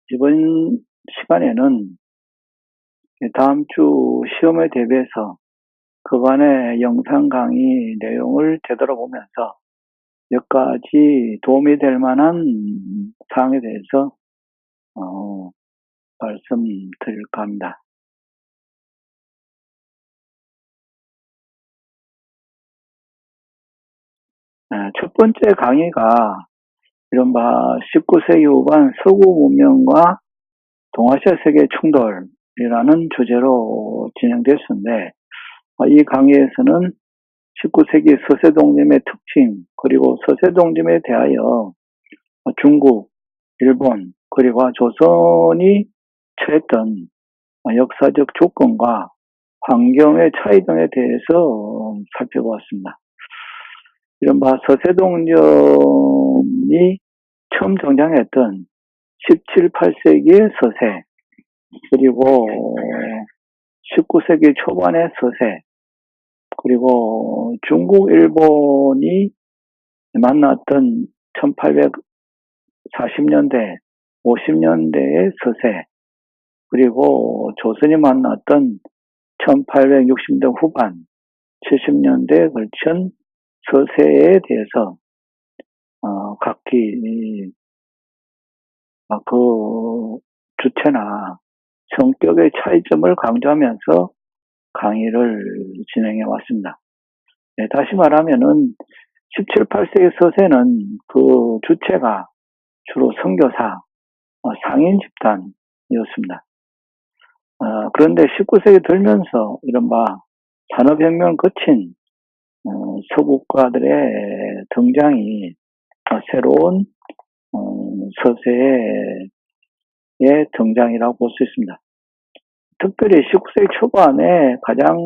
이번 시간에는 다음 주 시험에 대비해서 그간의 영상 강의 내용을 되돌아보면서 몇 가지 도움이 될 만한 사항에 대해서 말씀드릴까 합니다. 첫 번째 강의가 이른바 19세기 후반 서구 문명과 동아시아 세계 충돌이라는 주제로 진행됐었는데, 이 강의에서는 19세기 서세동림의 특징, 그리고 서세동림에 대하여 중국, 일본, 그리고 조선이 처했던 역사적 조건과 환경의 차이 등에 대해서 살펴보았습니다. 이른바 서세동림이 처음 등장했던 17, 18세기의 서세, 그리고 19세기 초반의 서세, 그리고 중국, 일본이 만났던 1840년대, 50년대의 서세, 그리고 조선이 만났던 1860년대 후반, 70년대에 걸친 서세에 대해서 각기 그 주체나 성격의 차이점을 강조하면서 강의를 진행해 왔습니다. 다시 말하면은 17, 18세기 서세는 그 주체가 주로 선교사, 상인 집단이었습니다. 그런데 19세기 들면서 이른바 산업혁명을 거친 서국가들의 등장이 새로운 서세의 등장이라고 볼 수 있습니다. 특별히 19세기 초반에 가장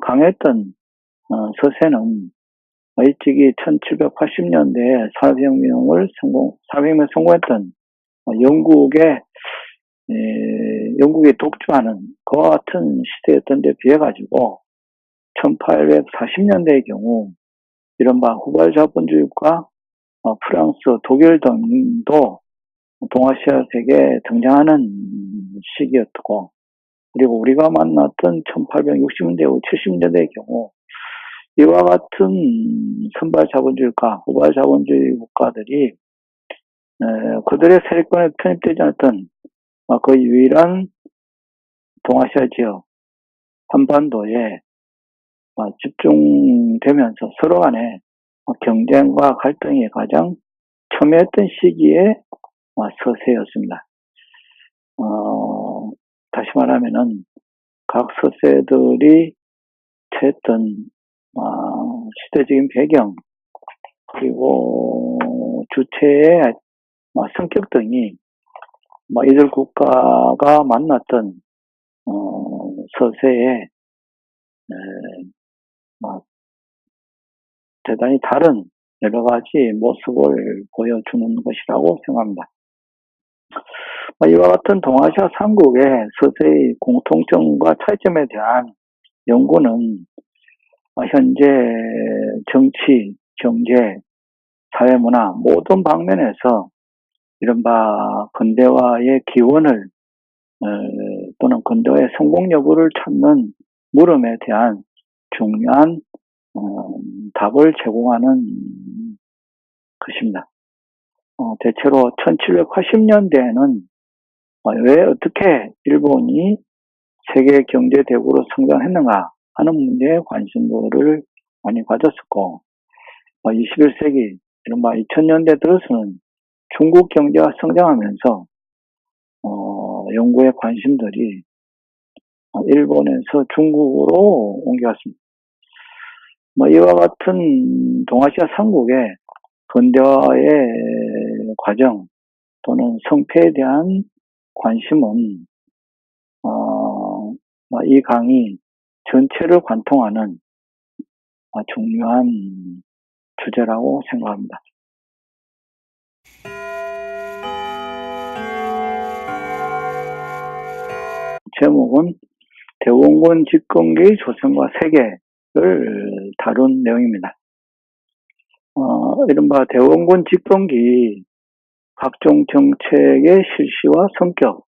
강했던 서세는 일찍이 1780년대에 산업혁명을 성공했던 영국이 독주하는 그와 같은 시대였던 데 비해 가지고 1840년대의 경우 이른바 후발자본주의과 프랑스, 독일 등도 동아시아 세계에 등장하는 시기였고, 그리고 우리가 만났던 1860년대 후 70년대의 경우 이와 같은 선발자본주의과 후발자본주의 국가들이 그들의 세력권에 편입되지 않았던 그 유일한 동아시아 지역 한반도에 집중되면서 서로 간에 경쟁과 갈등이 가장 첨예했던 시기에 서세였습니다. 다시 말하면은 각 서세들이 처했던 시대적인 배경, 그리고 주체의 성격 등이 이들 국가가 만났던 서세에 대단히 다른 여러 가지 모습을 보여주는 것이라고 생각합니다. 이와 같은 동아시아 삼국의 서세의 공통점과 차이점에 대한 연구는 현재 정치, 경제, 사회문화 모든 방면에서 이른바 근대화의 기원을 또는 근대화의 성공 여부를 찾는 물음에 대한 중요한 답을 제공하는 것입니다. 대체로 1780년대에는 왜 어떻게 일본이 세계 경제 대국으로 성장했는가 하는 문제에 관심도를 많이 가졌었고, 21세기, 이른바 2000년대 들어서는 중국 경제가 성장하면서, 연구의 관심들이 일본에서 중국으로 옮겨갔습니다. 이와 같은 동아시아 삼국의 근대화의 과정 또는 성패에 대한 관심은 이 강의 전체를 관통하는 중요한 주제라고 생각합니다. 제목은 대원군 집권기의 조선과 세계를 다룬 내용입니다. 이른바 대원군 집권기 각종 정책의 실시와 성격,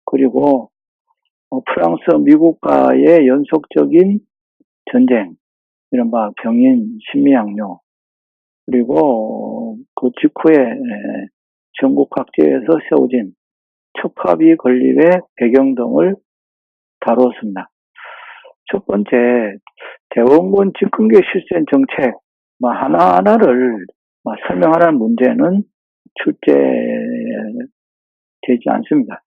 그리고 프랑스, 미국과의 연속적인 전쟁, 이른바 병인, 식민양요, 그리고 그 직후에 전국 각지에서 세워진 첩합이 건립의 배경 등을 다루었습니다. 첫 번째, 대원군 집권기에 실시한 정책 하나하나를 설명하라는 문제는 출제되지 않습니다.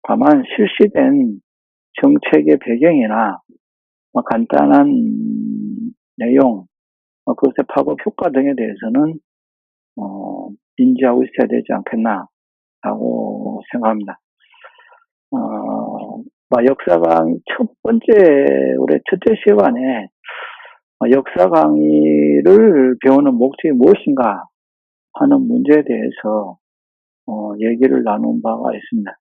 다만 실시된 정책의 배경이나 간단한 내용, 그것의 파급 효과 등에 대해서는 인지하고 있어야 되지 않겠나라고 생각합니다. 역사 강의 첫 번째, 올해 첫째 시간에 역사 강의를 배우는 목적이 무엇인가 하는 문제에 대해서 얘기를 나눈 바가 있습니다.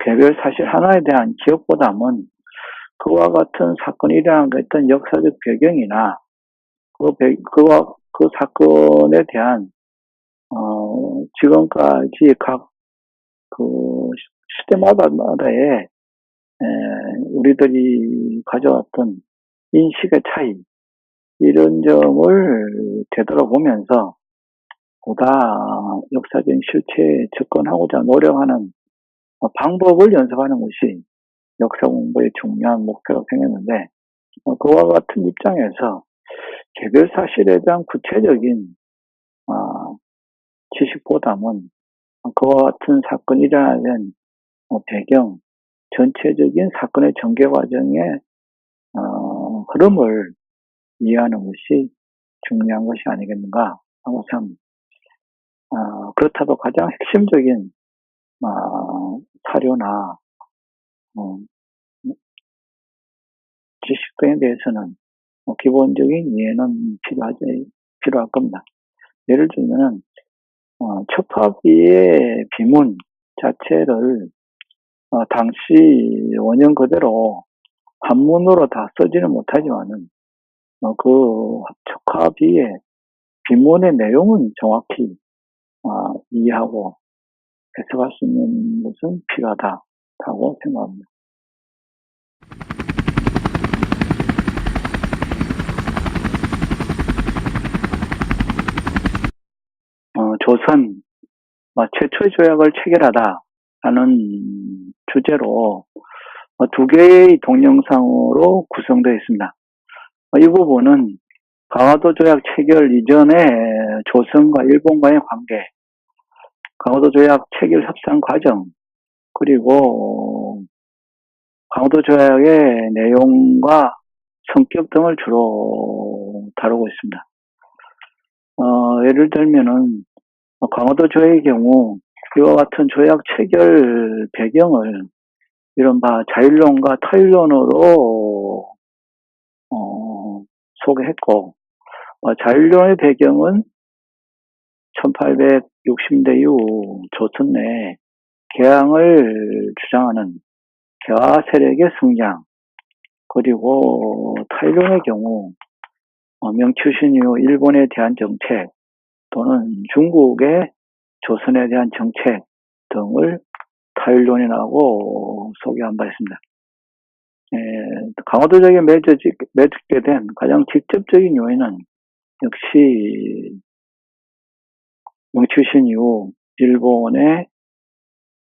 개별 사실 하나에 대한 기억보다는 그와 같은 사건이 일어난 역사적 배경이나 그 사건에 대한 지금까지 각 시대마다의 우리들이 가져왔던 인식의 차이, 이런 점을 되돌아보면서 보다 역사적인 실체에 접근하고자 노력하는 방법을 연습하는 것이 역사 공부의 중요한 목표라고 생각했는데, 그와 같은 입장에서 개별 사실에 대한 구체적인 지식보다는 그와 같은 사건이 일어나는 배경, 전체적인 사건의 전개 과정의 흐름을 이해하는 것이 중요한 것이 아니겠는가 하고 생각합니다. 그렇다고 가장 핵심적인 사료나 지식 등에 대해서는 기본적인 이해는 필요할 겁니다. 예를 들면 첩합위의 비문 자체를 당시 원형 그대로 한문으로 다 쓰지는 못하지만은 그 첩합위의 비문의 내용은 정확히 이해하고 해석할 수 있는 것은 필요하다고 생각합니다. 조선 최초의 조약을 체결하다 하는 주제로 두 개의 동영상으로 구성되어 있습니다. 이 부분은 강화도 조약 체결 이전에 조선과 일본과의 관계, 강화도 조약 체결 협상 과정, 그리고 강화도 조약의 내용과 성격 등을 주로 다루고 있습니다. 예를 들면은 강화도 조약의 경우 이와 같은 조약 체결 배경을 이른바 자율론과 타율론으로 소개했고, 자율론의 배경은 1860년대 이후 조선 내 개항을 주장하는 개화 세력의 성장, 그리고 타율론의 경우 명추신 이후 일본에 대한 정책 또는 중국의 조선에 대한 정책 등을 타율론이라고 소개한 바 있습니다. 강화도 조약에 맺게 된 가장 직접적인 요인은 역시 명추신 이후 일본의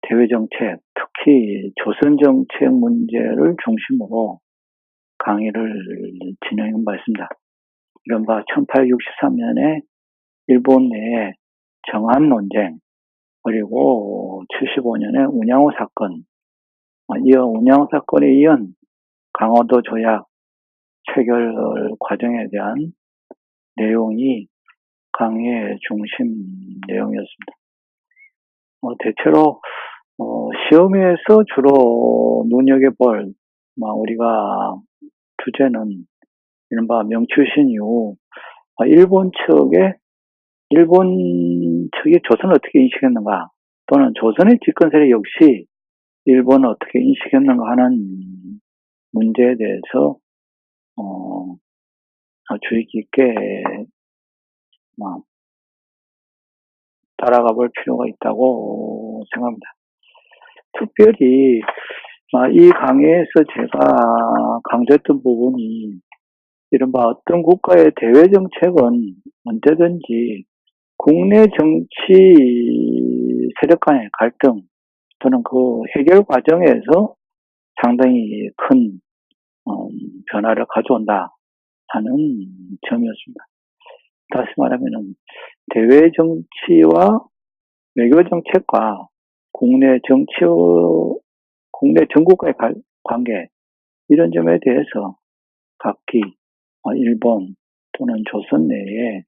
대외정책, 특히 조선정책 문제를 중심으로 강의를 진행해 봐 있습니다. 이른바 1863년에 일본 내에 정한 논쟁, 그리고 75년에 운양호 사건, 이어 운양호 사건에 이은 강화도 조약 체결 과정에 대한 내용이 강의의 중심 내용이었습니다. 대체로 시험에서 주로 눈여겨볼 우리가 주제는 이른바 명추신 이후 일본 측이 조선을 어떻게 인식했는가, 또는 조선의 집권 세력 역시 일본을 어떻게 인식했는가 하는 문제에 대해서 주의 깊게 따라가 볼 필요가 있다고 생각합니다. 특별히 이 강의에서 제가 강조했던 부분이 이른바 어떤 국가의 대외 정책은 언제든지 국내 정치 세력 간의 갈등 또는 그 해결 과정에서 상당히 큰 변화를 가져온다 하는 점이었습니다. 다시 말하면은 대외 정치와 외교 정책과 국내 정국과의 관계, 이런 점에 대해서 각기 일본 또는 조선 내에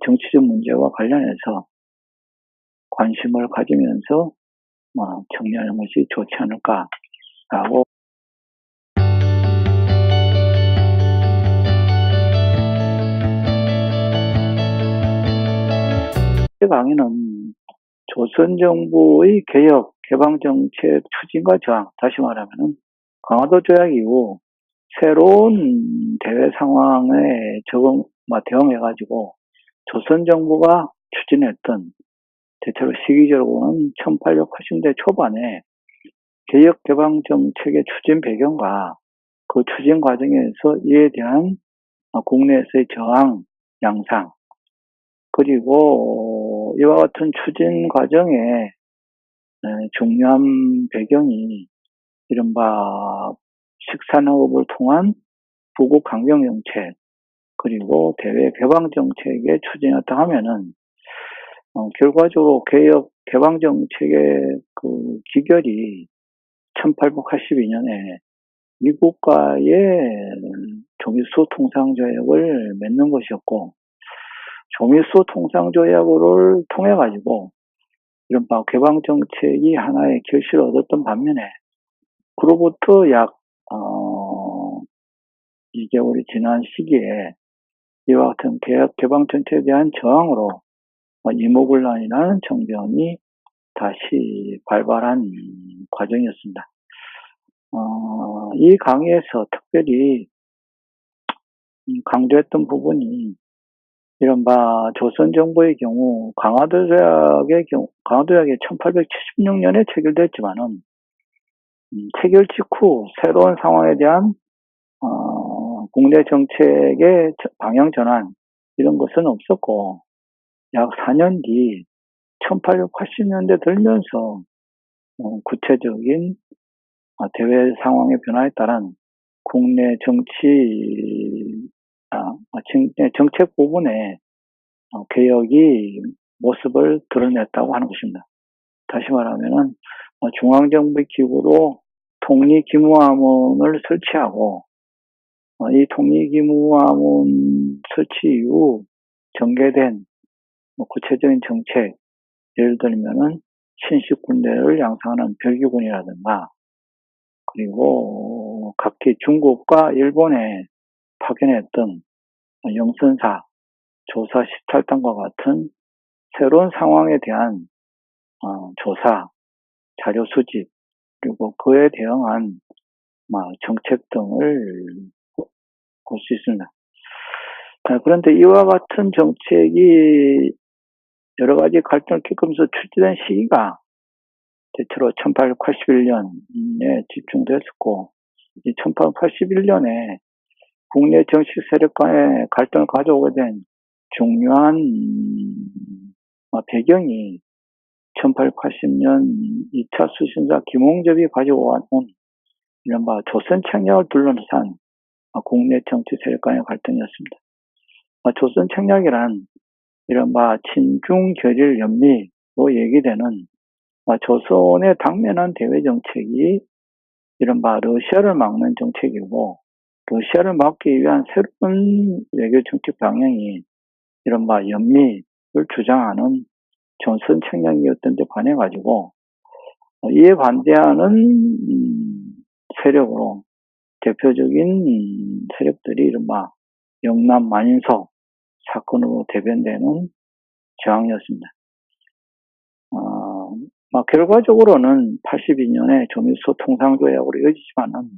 정치적 문제와 관련해서 관심을 가지면서 정리하는 것이 좋지 않을까라고. 이 강의는 조선 정부의 개혁, 개방 정책 추진과 저항, 다시 말하면은 강화도 조약 이후 새로운 대외 상황에 대응해가지고 조선 정부가 추진했던, 대체로 시기적으로는 1880년대 초반에 개혁 개방 정책의 추진 배경과 그 추진 과정에서 이에 대한 국내에서의 저항 양상, 그리고 이와 같은 추진 과정에 중요한 배경이 이른바 식산업을 통한 부국 강경 정책, 그리고 대외 개방 정책의 추진이었다 하면은 결과적으로 개혁 개방 정책의 그 기결이 1882년에 미국과의 조미수 통상조약을 맺는 것이었고, 조미수 통상조약을 통해 가지고 이른바 개방 정책이 하나의 결실을 얻었던 반면에, 그로부터 약 2개월이 지난 시기에 이와 같은 개혁 개방 정책에 대한 저항으로 이모군란이라는 정변이 다시 발발한 과정이었습니다. 이 강의에서 특별히 강조했던 부분이 이른바 조선 정부의 경우 강화도 조약이 1876년에 체결됐지만은 체결 직후 새로운 상황에 대한 국내 정책의 방향 전환, 이런 것은 없었고, 약 4년 뒤 1880년대 들면서 구체적인 대외 상황의 변화에 따른 국내 정책 부분에 개혁이 모습을 드러냈다고 하는 것입니다. 다시 말하면은 중앙정부 기구로 통리기무화문을 설치하고, 이 통리기무화문 설치 이후 전개된 구체적인 정책, 예를 들면은 신식 군대를 양성하는 벽유군이라든가, 그리고 각기 중국과 일본에 파견했던 영선사, 조사 17단과 같은 새로운 상황에 대한 조사, 자료 수집, 그리고 그에 대응한 정책 등을 볼 수 있습니다. 그런데 이와 같은 정책이 여러 가지 갈등을 겪으면서 추진된 시기가 대체로 1881년에 집중됐었고, 이 1881년에 국내 정치 세력 간의 갈등을 가져오게 된 중요한 배경이 1880년 2차 수신사 김홍접이 가지고 온 이른바 조선 책략을 둘러싼 국내 정치 세력 간의 갈등이었습니다. 조선 책략이란 이른바 친중 결일 연미로 얘기되는 조선의 당면한 대외 정책이 이른바 러시아를 막는 정책이고, 러시아를 막기 위한 새로운 외교 정책 방향이 이른바 연미를 주장하는 조선 책략이었던 데 반해가지고, 이에 반대하는 세력으로 대표적인 세력들이 이른바 영남 만인석 사건으로 대변되는 저항이었습니다. 결과적으로는 82년에 조미수 통상조약으로 이어지지만은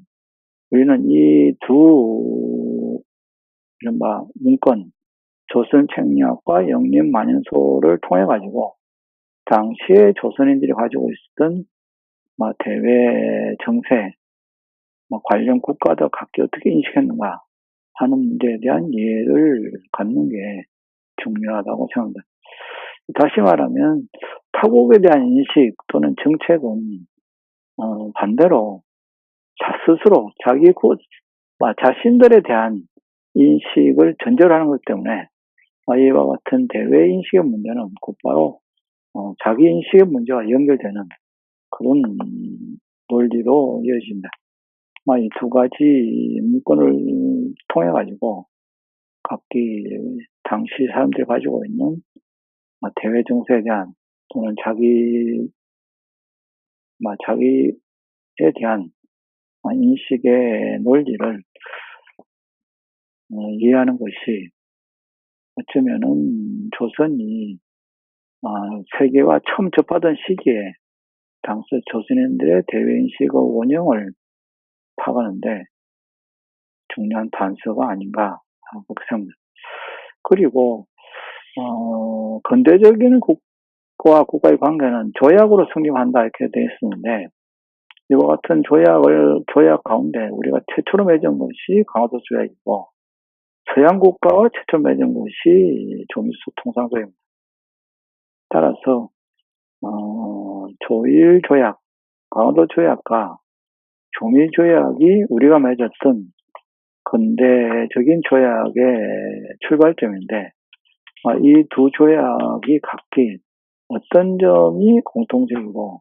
우리는 이 두 이른바 문건, 조선 책략과 영림 만인소를 통해 가지고 당시에 조선인들이 가지고 있었던 대외 정세, 관련 국가들 각기 어떻게 인식했는가 하는 문제에 대한 이해를 갖는 게 중요하다고 생각합니다. 다시 말하면 타국에 대한 인식 또는 정책은 반대로 스스로 자신들에 대한 인식을 전제로 하는 것 때문에 이와 같은 대외 인식의 문제는 곧바로 자기 인식의 문제와 연결되는 그런 논리로 이어집니다. 이 두 가지 문건을 통해 가지고 각기 당시 사람들이 가지고 있는 대외 정세에 대한 또는 자기에 대한 인식의 논리를 이해하는 것이 어쩌면은 조선이 세계와 처음 접하던 시기에 당시 조선인들의 대외인식의 원형을 파가는데 중요한 단서가 아닌가 하고 생각합니다. 그리고 근대적인 국가와 국가의 관계는 조약으로 성립한다 이렇게 되어 있었는데, 이와 같은 조약 가운데 우리가 최초로 맺은 것이 강화도 조약이고, 서양 국가와 최초로 맺은 것이 조미수 통상조약입니다. 따라서 조일 조약, 강화도 조약과 조미 조약이 우리가 맺었던 근대적인 조약의 출발점인데, 이 두 조약이 각기 어떤 점이 공통적이고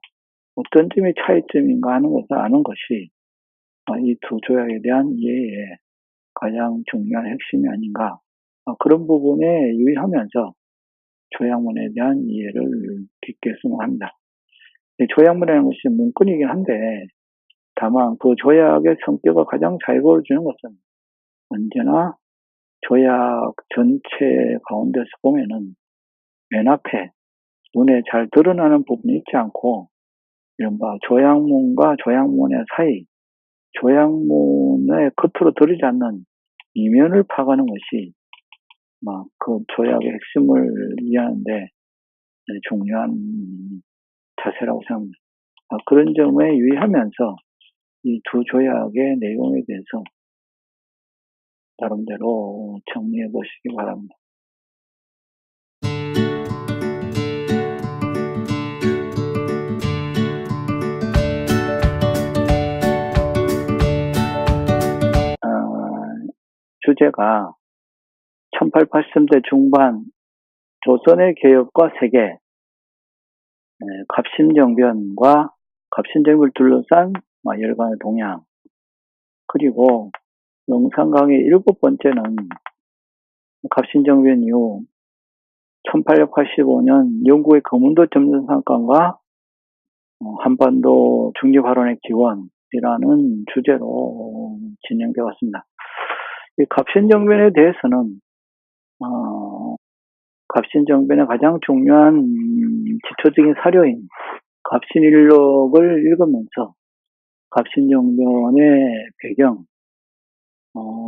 어떤 점이 차이점인가 하는 것을 아는 것이 이 두 조약에 대한 이해의 가장 중요한 핵심이 아닌가, 그런 부분에 유의하면서 조약문에 대한 이해를 깊게 했으면 합니다. 조약문이라는 것이 문건이긴 한데, 다만 그 조약의 성격을 가장 잘 보여주는 것은 언제나 조약 전체 가운데서 보면은 맨 앞에 눈에 잘 드러나는 부분이 있지 않고, 이른바 조약문과 조약문의 사이, 조약문의 겉으로 들이지 않는 이면을 파가는 것이 그 조약의 핵심을 이해하는데 중요한 자세라고 생각합니다. 그런 점에 유의하면서 이 두 조약의 내용에 대해서 나름대로 정리해 보시기 바랍니다. 주제가 1880년대 중반 조선의 개혁과 세계, 갑신정변과 갑신정변을 둘러싼 열간의 동향, 그리고 영상 강의 7번째는 갑신정변 이후 1885년 영국의 거문도 점령사건과 한반도 중립화론의 기원이라는 주제로 진행되어 왔습니다. 이 갑신정변에 대해서는 갑신정변의 가장 중요한 기초적인 사료인 갑신일록을 읽으면서 갑신정변의 배경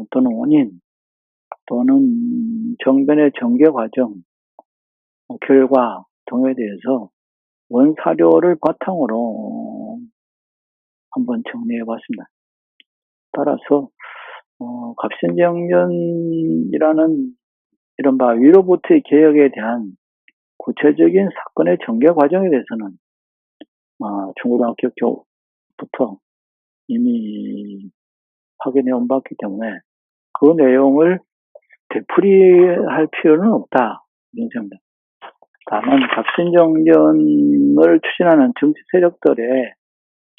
또는 원인 또는 정변의 전개 과정, 결과 등에 대해서 원사료를 바탕으로 한번 정리해 봤습니다. 따라서 갑신정변이라는 이른바 위로부터의 개혁에 대한 구체적인 사건의 전개 과정에 대해서는 중고등학교부터 이미 확인해 온 바기 때문에 그 내용을 되풀이할 필요는 없다, 이런 생각입니다. 다만 갑신정변을 추진하는 정치 세력들의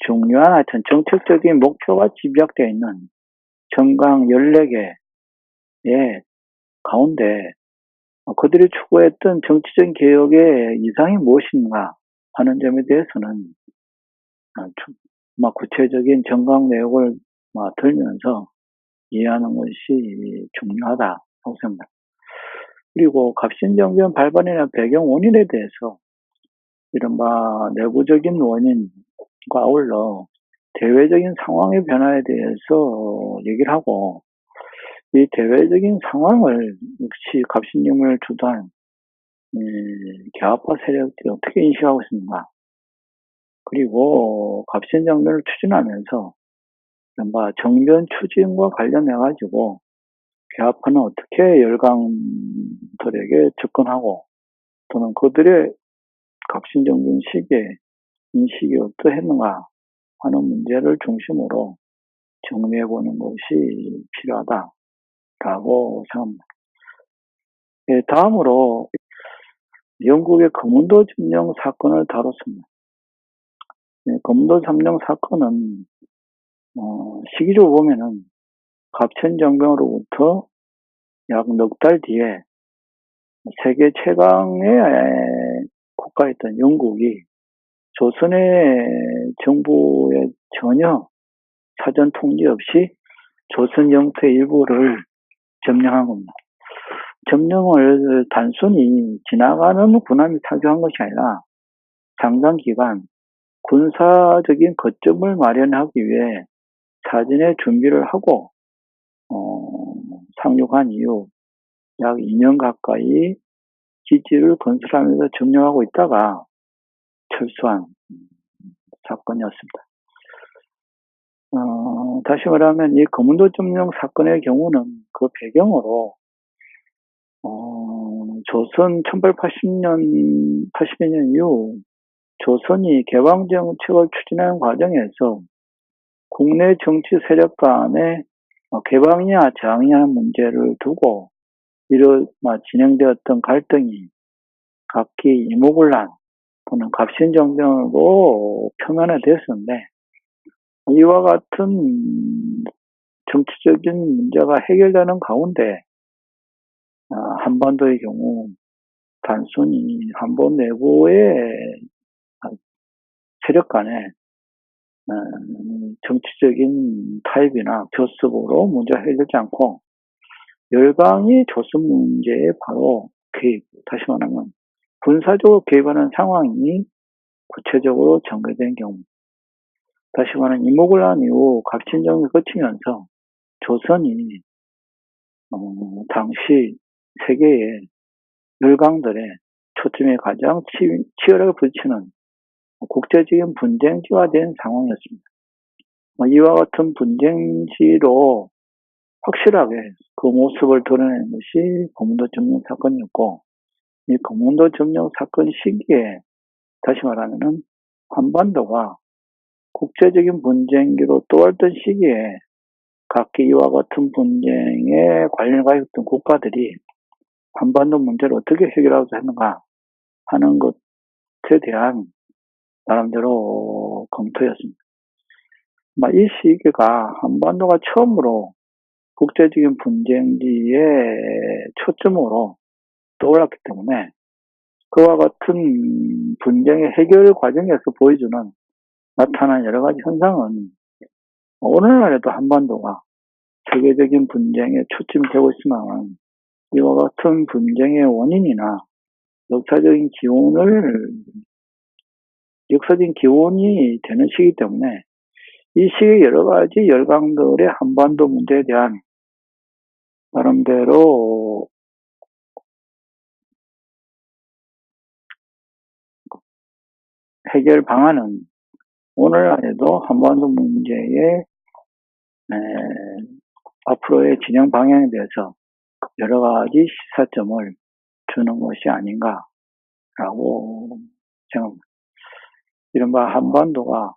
중요한 하여튼 정책적인 목표가 집약되어 있는 정강 14개의 가운데 그들이 추구했던 정치적인 개혁의 이상이 무엇인가 하는 점에 대해서는 구체적인 정강 내용을 들면서 이해하는 것이 중요하다고 생각합니다. 그리고 갑신정변 발발이나 배경 원인에 대해서 이른바 내부적인 원인과 아울러 대외적인 상황의 변화에 대해서 얘기를 하고, 이 대외적인 상황을 역시 갑신정변을 주도한 개화파 세력들이 어떻게 인식하고 있는가, 그리고 갑신정변을 추진하면서 이른바 정변 추진과 관련해가지고 개화파는 어떻게 열강들에게 접근하고 또는 그들의 갑신정변 시기에 인식이 어떠했는가 하는 문제를 중심으로 정리해보는 것이 필요하다라고 생각합니다. 다음으로 영국의 거문도 점령 사건을 다뤘습니다. 거문도 점령 사건은 시기적으로 보면은 갑신정변으로부터 약 넉 달 뒤에 세계 최강의 국가였던 영국이 조선의 정부에 전혀 사전 통지 없이 조선 영토 일부를 점령한 겁니다. 점령을 단순히 지나가는 군함이 타격한 것이 아니라 상당 기간 군사적인 거점을 마련하기 위해 사전에 준비를 하고 상륙한 이후 약 2년 가까이 기지를 건설하면서 점령하고 있다가 철수한 사건이었습니다. 다시 말하면 이 거문도 점령 사건의 경우는 그 배경으로 조선 1880년 이후 조선이 개방 정책을 추진하는 과정에서 국내 정치 세력 간의 개방이냐 저항이냐 문제를 두고 진행되었던 갈등이 각기 이모군란 또는 갑신정변으로 표면화되었는데, 이와 같은 정치적인 문제가 해결되는 가운데 한반도의 경우 단순히 한반 내부의 세력 간의 정치적인 타협이나 교섭으로 문제가 해결되지 않고 열강이 조선 문제에 바로 개입, 다시 말하면 군사적으로 개입하는 상황이 구체적으로 전개된 경우, 다시 말하면 이모군란 이후 갑신정변이 거치면서 조선이 당시 세계의 열강들의 초점이 가장 치열하게 부딪히는 국제적인 분쟁지가 된 상황이었습니다. 이와 같은 분쟁지로 확실하게 그 모습을 드러낸 것이 거문도 점령 사건이었고, 이 거문도 점령 사건 시기에 다시 말하면은 한반도가 국제적인 분쟁기로 떠올던 시기에 각기 이와 같은 분쟁에 관련가 있던 국가들이 한반도 문제를 어떻게 해결하고자 했는가 하는 것에 대한 나름대로 검토였습니다. 이 시기가 한반도가 처음으로 국제적인 분쟁지의 초점으로 떠올랐기 때문에 그와 같은 분쟁의 해결 과정에서 나타난 여러 가지 현상은 오늘날에도 한반도가 세계적인 분쟁에 초점이 되고 있지만, 이와 같은 분쟁의 원인이나 역사적인 기원이 되는 시기 때문에 이 시기에 여러 가지 열강들의 한반도 문제에 대한 나름대로 해결 방안은 오늘날에도 한반도 문제의 앞으로의 진행 방향에 대해서 여러 가지 시사점을 주는 것이 아닌가 라고 생각합니다. 이른바 한반도가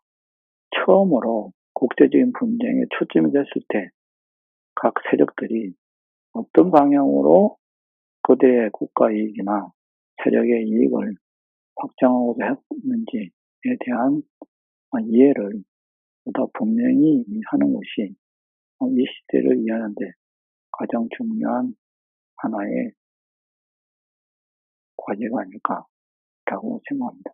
처음으로 국제적인 분쟁에 초점이 됐을 때 각 세력들이 어떤 방향으로 그들의 국가 이익이나 세력의 이익을 확장하고자 했는지에 대한 이해를 보다 분명히 하는 것이 이 시대를 이해하는 데 가장 중요한 하나의 과제가 아닐까라고 생각합니다.